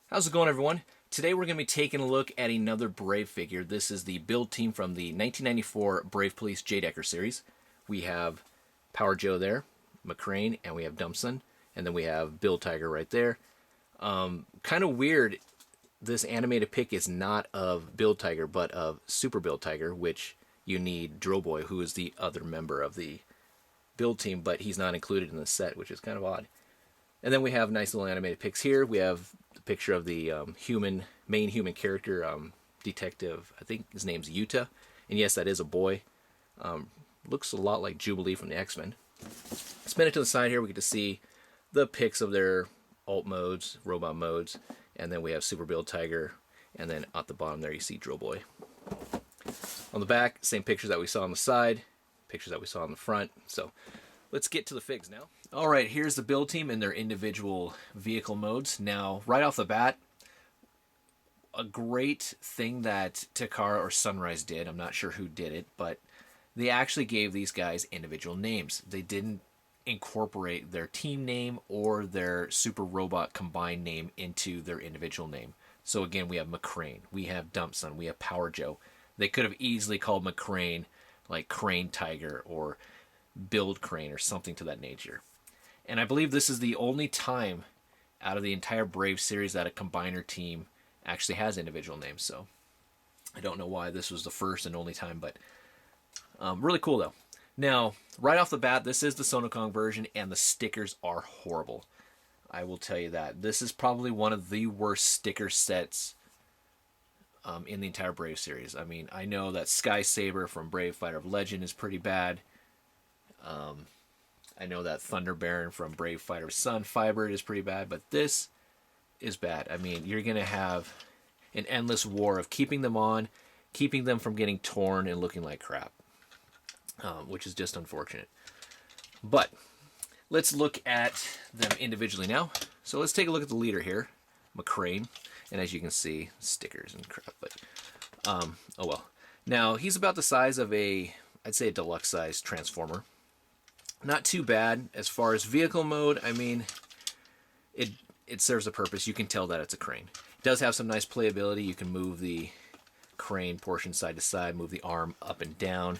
How's it going, everyone? Today we're going to be taking a look at another Brave figure. This is the build team from the 1994 Brave Police J. Decker series. We have Power Joe there, Mccrane, and we have Dumpson, and then we have Bill Tiger right there. Kind of weird, this animated pic is not of Bill Tiger, but of Super Bill Tiger, which you need Drill Boy, who is the other member of the build team, but he's not included in the set, which is kind of odd. And then we have nice little animated pics here. We have the picture of the main human character, detective. I think his name's Utah, and yes, that is a boy. Looks a lot like Jubilee from the X-Men. Spin it to the side here. We get to see the pics of their alt modes, robot modes, and then we have Super Bill Tiger, and then at the bottom there you see Drill Boy. On the back, same pictures that we saw on the side, pictures that we saw on the front. So let's get to the figs now. All right, here's the build team in their individual vehicle modes. Now, right off the bat, a great thing that Takara or Sunrise did, I'm not sure who did it, but they actually gave these guys individual names. They didn't incorporate their team name or their super robot combined name into their individual name. So again, we have Mccrane, we have Dumpson, we have Power Joe. They could have easily called Mccrane like Crane Tiger or Build Crane or something to that nature. And I believe this is the only time out of the entire Brave series that a combiner team actually has individual names. So I don't know why this was the first and only time, but really cool though. Now, right off the bat, this is the Sonokong version, and the stickers are horrible. I will tell you that. This is probably one of the worst sticker sets in the entire Brave series. I mean, I know that Sky Saber from Brave Fighter of Legend is pretty bad. I know that Thunder Baron from Brave Fighter Sun Fibered is pretty bad, but this is bad. I mean, you're going to have an endless war of keeping them on, keeping them from getting torn and looking like crap, which is just unfortunate. But let's look at them individually now. So let's take a look at the leader here, Mccrane. And as you can see, stickers and crap, but oh well. Now, he's about the size of I'd say a deluxe size Transformer. Not too bad. As far as vehicle mode, I mean, it serves a purpose. You can tell that it's a crane. It does have some nice playability. You can move the crane portion side to side, move the arm up and down.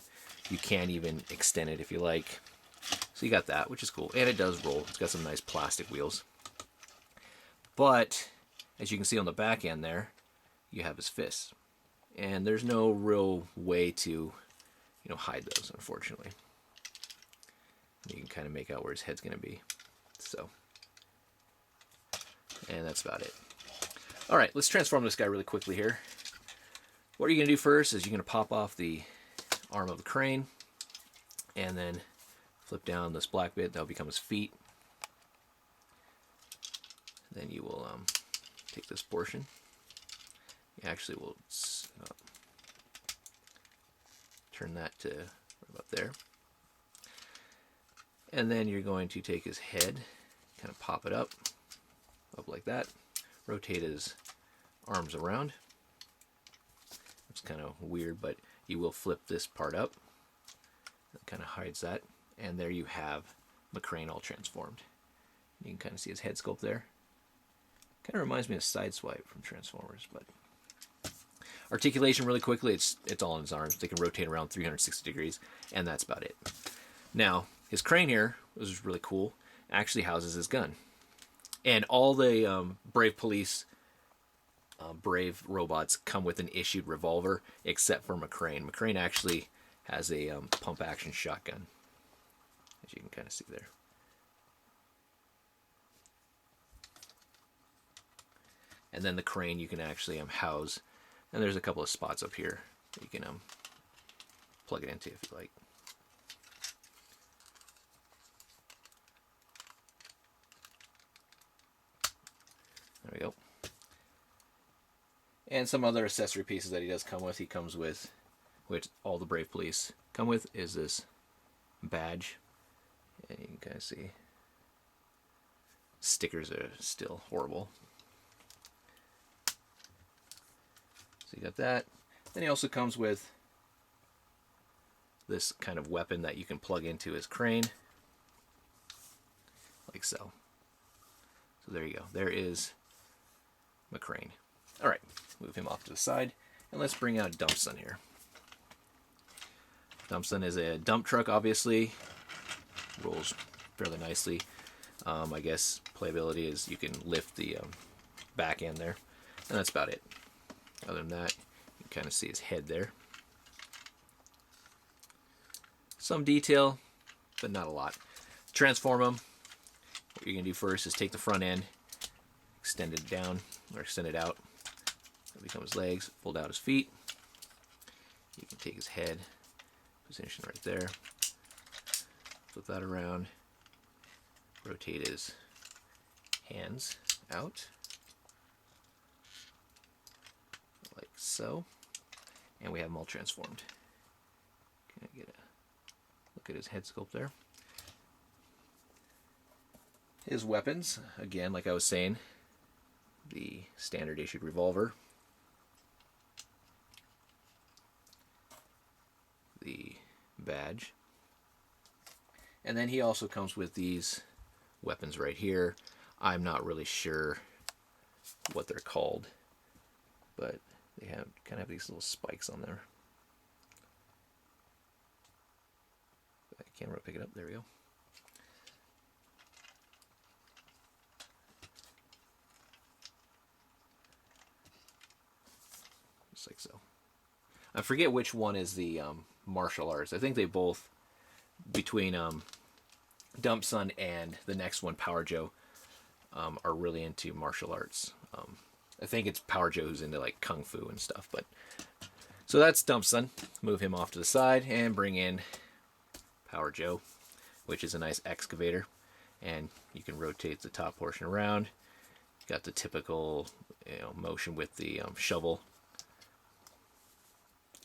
You can even extend it if you like. So you got that, which is cool. And it does roll. It's got some nice plastic wheels. But as you can see on the back end there, you have his fists. And there's no real way to, hide those, unfortunately. You can kind of make out where his head's going to be. So, and that's about it. All right, let's transform this guy really quickly here. What are you going to do first is you're going to pop off the arm of the crane and then flip down this black bit. That'll become his feet. Then you will take this portion. You actually will turn that to about there. And then you're going to take his head, kind of pop it up like that. Rotate his arms around. It's kind of weird, but you will flip this part up. That kind of hides that. And there you have Mccrane all transformed. You can kind of see his head sculpt there. Kind of reminds me of Sideswipe from Transformers, but articulation really quickly, it's all in his arms. They can rotate around 360 degrees, and that's about it. Now, his crane here, which is really cool, actually houses his gun. And all the Brave Police, Brave robots come with an issued revolver, except for Mccrane. Mccrane actually has a pump-action shotgun, as you can kind of see there. And then the crane you can actually house, and there's a couple of spots up here that you can plug it into if you like. There we go. And some other accessory pieces that he does come with. He comes with, which all the Brave Police come with, is this badge. And you can kind of see stickers are still horrible. So you got that. Then he also comes with this kind of weapon that you can plug into his crane, like so. So there you go. There is Mccrane. All right, move him off to the side, and let's bring out Dumpson here. Dumpson is a dump truck, obviously. Rolls fairly nicely. I guess playability is you can lift the back end there, and that's about it. Other than that, you can kind of see his head there. Some detail, but not a lot. Transform him. What you're going to do first is take the front end, extend it down, or extend it out. That becomes his legs. Fold out his feet. You can take his head, position right there. Flip that around. Rotate his hands out. Like so. And we have him all transformed. Can I get a look at his head sculpt there? His weapons, again, like I was saying, the standard issued revolver, the badge, and then he also comes with these weapons right here. I'm not really sure what they're called, but they have kind of have these little spikes on there. I can't really pick it up. There we go. Just like so. I forget which one is the martial arts. I think they both, between Dumpson and the next one, Power Joe, are really into martial arts. I think it's Power Joe who's into like kung fu and stuff. But so that's Dumpson. Move him off to the side and bring in Power Joe, which is a nice excavator, and you can rotate the top portion around. Got the typical, motion with the shovel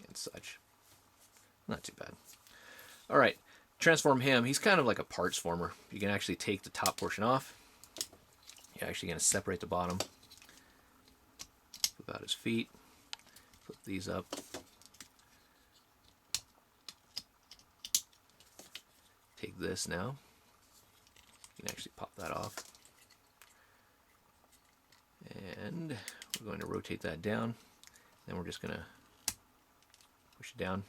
and such. Not too bad. All right, transform him. He's kind of like a parts former. You can actually take the top portion off. You're actually going to separate the bottom. Flip out his feet. Flip these up. Take this now. You can actually pop that off. And we're going to rotate that down. Then we're just going to push it down.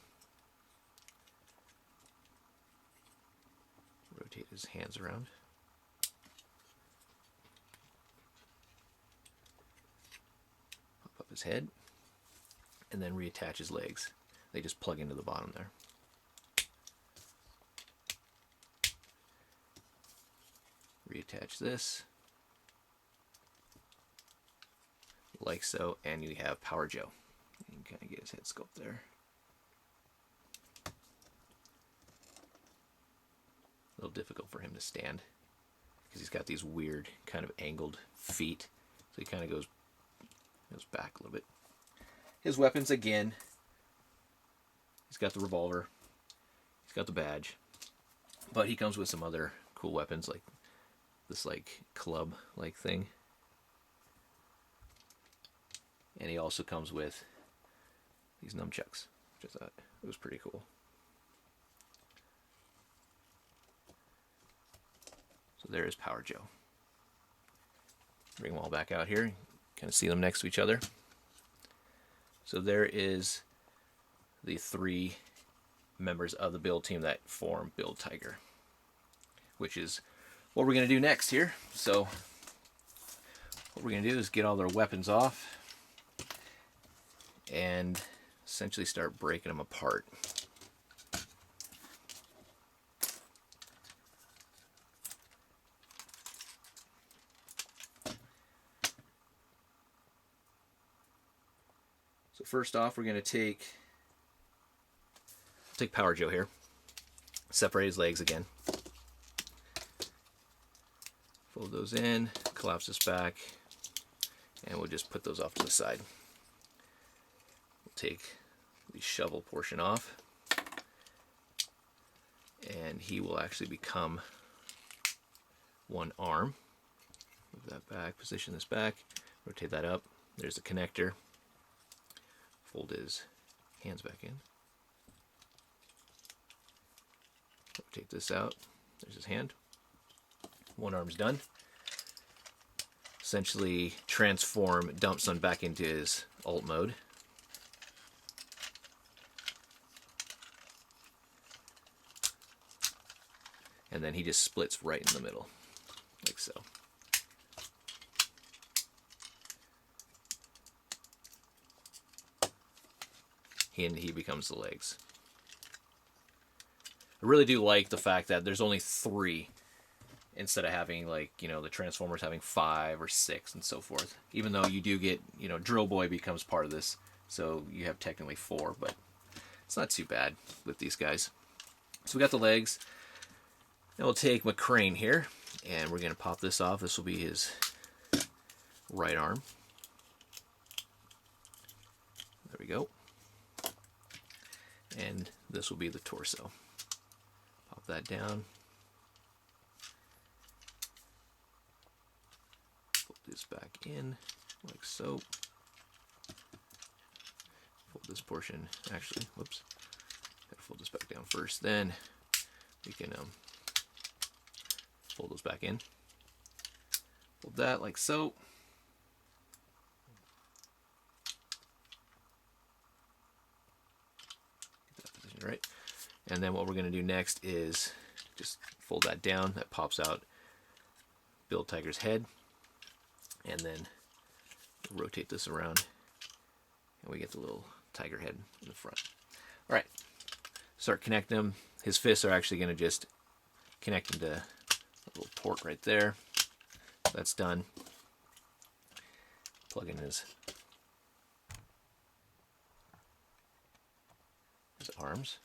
Rotate his hands around. Pop up his head. And then reattach his legs. They just plug into the bottom there. Reattach this. Like so, and you have Power Joe. You can kind of get his head sculpt there. A little difficult for him to stand because he's got these weird kind of angled feet, so he kind of goes back a little bit. His weapons, again, he's got the revolver, he's got the badge, but he comes with some other cool weapons like this club like thing. And he also comes with these nunchucks, which I thought was pretty cool. So there is Power Joe. Bring them all back out here. Kind of see them next to each other. So there is the three members of the build team that form Build Tiger, which is what we're going to do next here. So what we're going to do is get all their weapons off and essentially start breaking them apart. So first off, we're going to take Power Joe here, separate his legs again, fold those in, collapse this back, and we'll just put those off to the side. Take the shovel portion off, and he will actually become one arm. Move that back, position this back, rotate that up. There's the connector. Fold his hands back in. Rotate this out. There's his hand. One arm's done. essentially transform Dumpsun back into his alt mode. And then he just splits right in the middle, like so. And he becomes the legs. I really do like the fact that there's only 3 instead of having, like, you know, the Transformers having 5 or 6 and so forth. Even though you do get, you know, Drill Boy becomes part of this, so you have technically 4, but it's not too bad with these guys. So we got the legs. Now we'll take Mccrane here, and we're going to pop this off. This will be his right arm. There we go. And this will be the torso. Pop that down. Fold this back in, like so. Fold this portion, actually, whoops. Gotta fold this back down first, then we can fold those back in. Fold that like so. Get that position right. And then what we're going to do next is just fold that down. That pops out Build Tiger's head. And then rotate this around. And we get the little tiger head in the front. Alright. Start connecting them. His fists are actually going to just connect into a little port right there. That's done. Plug in his arms,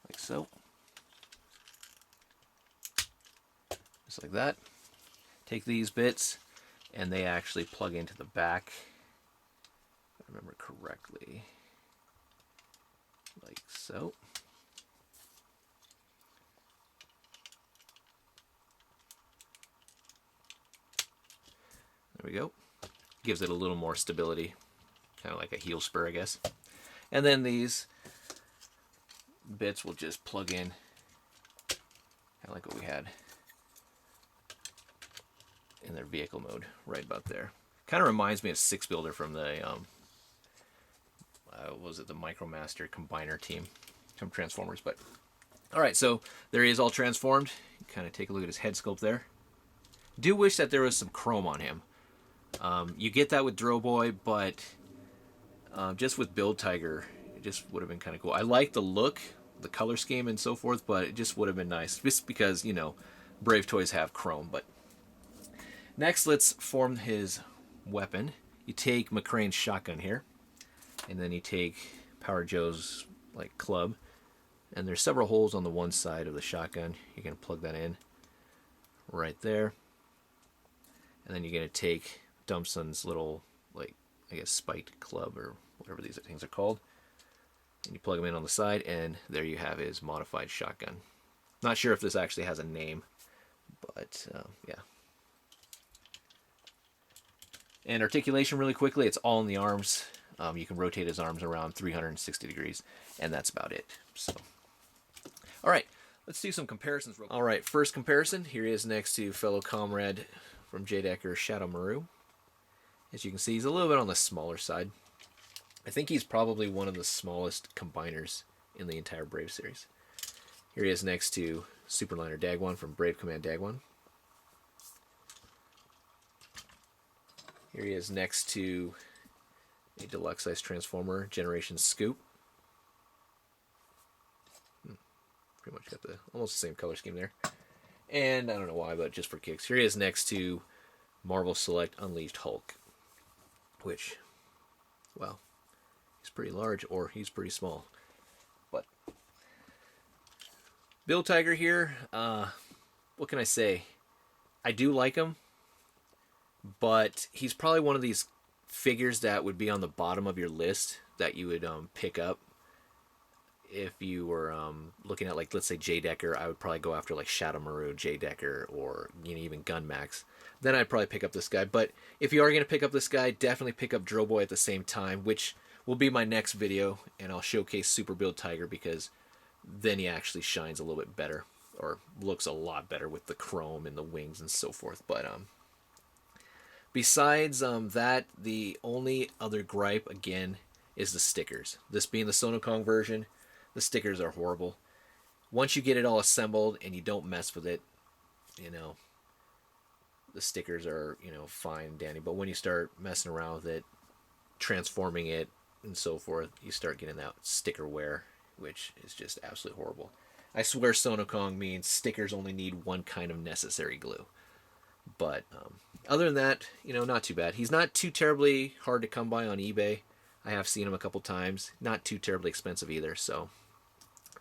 like so. Just like that. Take these bits, and they actually plug into the back, if I remember correctly, like so. There we go. Gives it a little more stability, kind of like a heel spur, I guess. And then these bits will just plug in, kind of like what we had in their vehicle mode, right about there. Kind of reminds me of Six Builder from the, what was it, the Micromaster Combiner team from Transformers. But all right, so there he is all transformed. Kind of take a look at his head sculpt there. Do wish that there was some chrome on him. You get that with Drill Boy, but just with Build Tiger, it just would have been kind of cool. I like the look, the color scheme, and so forth, but it just would have been nice, just because, you know, Brave toys have chrome. But next, let's form his weapon. You take Mccrane's shotgun here, and then you take Power Joe's like club, and there's several holes on the one side of the shotgun. You're going to plug that in right there, and then you're going to take Dumpsun's little, like, I guess spiked club or whatever these things are called, and you plug them in on the side, and there you have his modified shotgun. Not sure if this actually has a name, but yeah. And articulation, really quickly, it's all in the arms. You can rotate his arms around 360 degrees, and that's about it. So, all right, let's do some comparisons real quick. All right, first comparison. Here he is next to fellow comrade from J. Decker, Shadow Maru. As you can see, he's a little bit on the smaller side. I think he's probably one of the smallest combiners in the entire Brave series. Here he is next to Superliner Dagwan from Brave Command Dagwan. Here he is next to a deluxe size Transformer, Generation Scoop. Pretty much got the almost the same color scheme there. And I don't know why, but just for kicks. Here he is next to Marvel Select Unleashed Hulk, which, well, he's pretty large, or he's pretty small. But Build Tiger here, what can I say? I do like him, but he's probably one of these figures that would be on the bottom of your list that you would pick up if you were looking at, like, let's say J. Decker. I would probably go after like Shadow Maru, J. Decker, or, you know, even Gunmax. Then I'd probably pick up this guy. But if you are going to pick up this guy, definitely pick up Drill Boy at the same time, which will be my next video, and I'll showcase Super Build Tiger, because then he actually shines a little bit better, or looks a lot better with the chrome and the wings and so forth. But Besides that, the only other gripe, again, is the stickers. This being the Sonokong version, the stickers are horrible. Once you get it all assembled and you don't mess with it, you know, the stickers are, fine and dandy. But when you start messing around with it, transforming it, and so forth, you start getting that sticker wear, which is just absolutely horrible. I swear Sonokong means stickers only need one kind of necessary glue. But other than that, not too bad. He's not too terribly hard to come by on eBay. I have seen him a couple times. Not too terribly expensive either. So,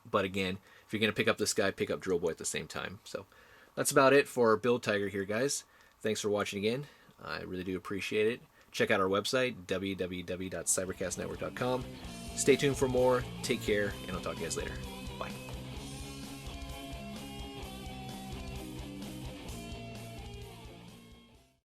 but again, if you're going to pick up this guy, pick up Drill Boy at the same time. So that's about it for Build Tiger here, guys. Thanks for watching again. I really do appreciate it. Check out our website, www.cybercastnetwork.com. Stay tuned for more. Take care, and I'll talk to you guys later.